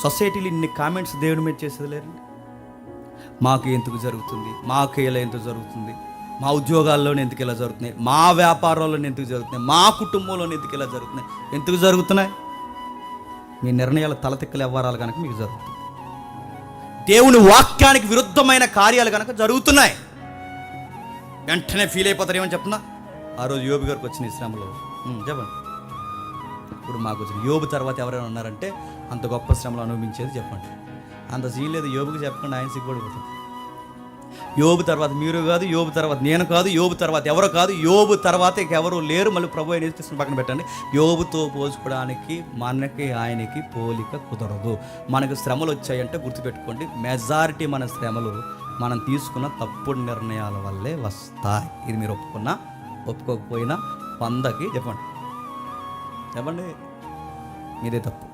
సొసైటీలో ఇన్ని కామెంట్స్ దేవుడి మీద చేసేది లేరండి. మాకు ఎందుకు జరుగుతుంది, మాకు ఇలా ఎందుకు జరుగుతుంది, మా ఉద్యోగాల్లోనే ఎందుకు ఇలా జరుగుతున్నాయి, మా వ్యాపారాల్లోనే ఎందుకు జరుగుతున్నాయి, మా కుటుంబంలోనే ఎందుకు ఇలా జరుగుతున్నాయి, ఎందుకు జరుగుతున్నాయి? మీ నిర్ణయాలు తలతిక్కలు వ్యవహారాలు కనుక మీకు జరుగుతుంది. దేవుని వాక్యానికి విరుద్ధమైన కార్యాలు కనుక జరుగుతున్నాయి. వెంటనే ఫీల్ అయిపోతారు. ఏమని చెప్తున్నా, ఆ రోజు యోబు గారికి వచ్చిన ఈ శ్రమలో చెప్పండి. ఇప్పుడు మాకు వచ్చిన యోబు తర్వాత ఎవరైనా ఉన్నారంటే అంత గొప్ప శ్రమలు అనుభవించేది చెప్పండి. అంత సీన్ లేదు. యోబుకి చెప్పకుండా ఆయన సిగ్గుపడిపోతుంది. యోబు తర్వాత మీరు కాదు, యోబు తర్వాత నేను కాదు, యోబు తర్వాత ఎవరో కాదు, యోబు తర్వాత ఇంకెవరు లేరు. మళ్ళీ ప్రభు అయిన తీసుకుని పక్కన పెట్టండి. యోబుతో పోల్చుకోవడానికి మనకి ఆయనకి పోలిక కుదరదు. మనకు శ్రమలు వచ్చాయంటే గుర్తుపెట్టుకోండి, మెజారిటీ మన శ్రమలు మనం తీసుకున్న తప్పుడు నిర్ణయాల వల్లే వస్తాయి. ఇది మీరు ఒప్పుకున్నా ఒప్పుకోకపోయినా 100కి చెప్పండి మీదే తప్పు.